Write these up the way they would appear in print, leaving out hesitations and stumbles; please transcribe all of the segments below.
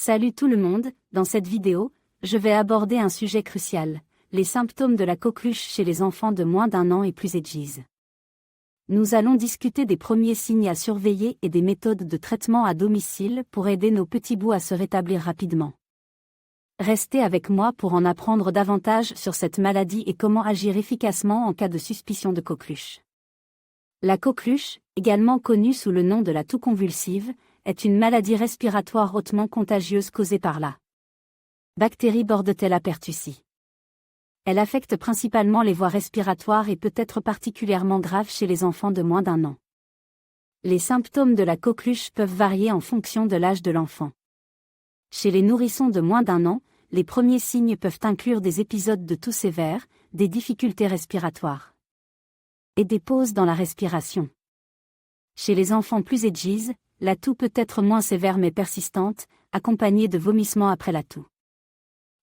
Salut tout le monde, dans cette vidéo, je vais aborder un sujet crucial, les symptômes de la coqueluche chez les enfants de moins d'1 an et plus âgés. Nous allons discuter des premiers signes à surveiller et des méthodes de traitement à domicile pour aider nos petits bouts à se rétablir rapidement. Restez avec moi pour en apprendre davantage sur cette maladie et comment agir efficacement en cas de suspicion de coqueluche. La coqueluche, également connue sous le nom de la toux convulsive, est une maladie respiratoire hautement contagieuse causée par la bactérie Bordetella pertussis. Elle affecte principalement les voies respiratoires et peut être particulièrement grave chez les enfants de moins d'1 an. Les symptômes de la coqueluche peuvent varier en fonction de l'âge de l'enfant. Chez les nourrissons de moins d'1 an, les premiers signes peuvent inclure des épisodes de toux sévères, des difficultés respiratoires et des pauses dans la respiration. Chez les enfants plus âgés, la toux peut être moins sévère mais persistante, accompagnée de vomissements après la toux.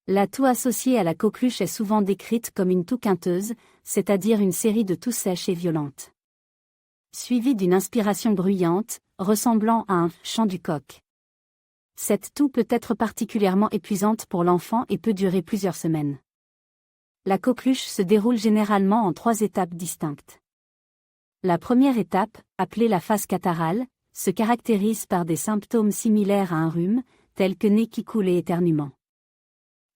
La toux associée à la coqueluche est souvent décrite comme une toux quinteuse, c'est-à-dire une série de toux sèches et violentes, suivie d'une inspiration bruyante, ressemblant à un chant du coq. Cette toux peut être particulièrement épuisante pour l'enfant et peut durer plusieurs semaines. La coqueluche se déroule généralement en 3 étapes distinctes. La première étape, appelée la phase catarrhale, se caractérise par des symptômes similaires à un rhume, tels que nez qui coule et éternuement.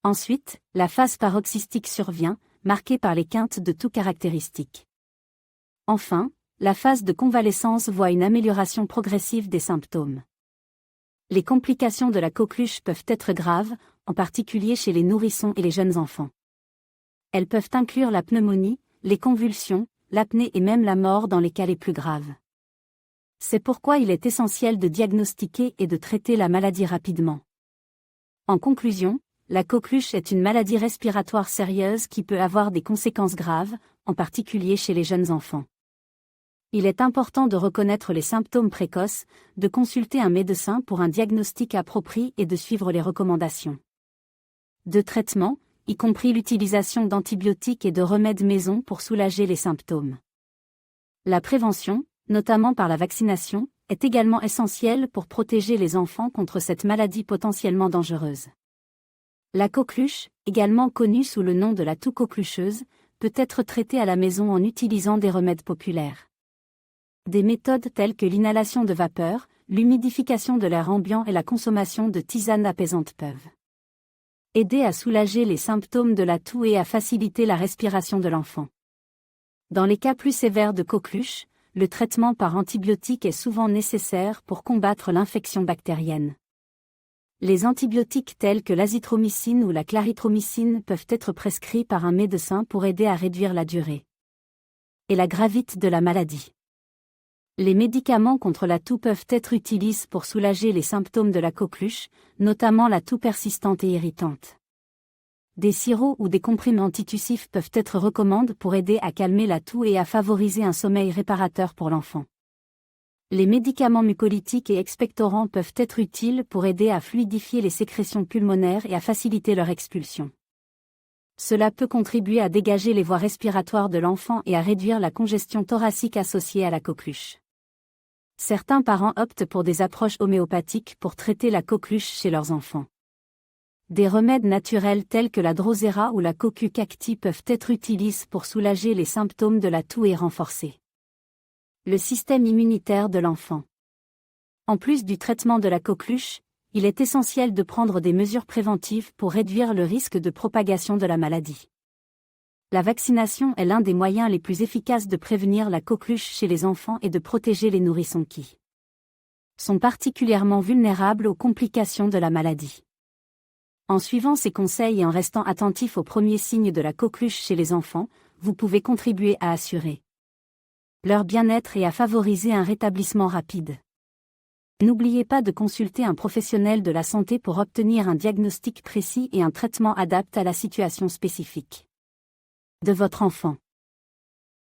Ensuite, la phase paroxystique survient, marquée par les quintes de toux caractéristiques. Enfin, la phase de convalescence voit une amélioration progressive des symptômes. Les complications de la coqueluche peuvent être graves, en particulier chez les nourrissons et les jeunes enfants. Elles peuvent inclure la pneumonie, les convulsions, l'apnée et même la mort dans les cas les plus graves. C'est pourquoi il est essentiel de diagnostiquer et de traiter la maladie rapidement. En conclusion, la coqueluche est une maladie respiratoire sérieuse qui peut avoir des conséquences graves, en particulier chez les jeunes enfants. Il est important de reconnaître les symptômes précoces, de consulter un médecin pour un diagnostic approprié et de suivre les recommandations de traitement, y compris l'utilisation d'antibiotiques et de remèdes maison pour soulager les symptômes. La prévention, notamment par la vaccination, est également essentielle pour protéger les enfants contre cette maladie potentiellement dangereuse. La coqueluche, également connue sous le nom de la toux coquelucheuse, peut être traitée à la maison en utilisant des remèdes populaires. Des méthodes telles que l'inhalation de vapeur, l'humidification de l'air ambiant et la consommation de tisanes apaisantes peuvent aider à soulager les symptômes de la toux et à faciliter la respiration de l'enfant. Dans les cas plus sévères de coqueluche, le traitement par antibiotiques est souvent nécessaire pour combattre l'infection bactérienne. Les antibiotiques tels que l'azithromycine ou la clarithromycine peuvent être prescrits par un médecin pour aider à réduire la durée et la gravité de la maladie. Les médicaments contre la toux peuvent être utilisés pour soulager les symptômes de la coqueluche, notamment la toux persistante et irritante. Des sirops ou des comprimés antitussifs peuvent être recommandés pour aider à calmer la toux et à favoriser un sommeil réparateur pour l'enfant. Les médicaments mucolytiques et expectorants peuvent être utiles pour aider à fluidifier les sécrétions pulmonaires et à faciliter leur expulsion. Cela peut contribuer à dégager les voies respiratoires de l'enfant et à réduire la congestion thoracique associée à la coqueluche. Certains parents optent pour des approches homéopathiques pour traiter la coqueluche chez leurs enfants. Des remèdes naturels tels que la drosera ou la cocu cacti peuvent être utilisés pour soulager les symptômes de la toux et renforcer le système immunitaire de l'enfant. En plus du traitement de la coqueluche, il est essentiel de prendre des mesures préventives pour réduire le risque de propagation de la maladie. La vaccination est l'un des moyens les plus efficaces de prévenir la coqueluche chez les enfants et de protéger les nourrissons qui sont particulièrement vulnérables aux complications de la maladie. En suivant ces conseils et en restant attentif aux premiers signes de la coqueluche chez les enfants, vous pouvez contribuer à assurer leur bien-être et à favoriser un rétablissement rapide. N'oubliez pas de consulter un professionnel de la santé pour obtenir un diagnostic précis et un traitement adapté à la situation spécifique de votre enfant.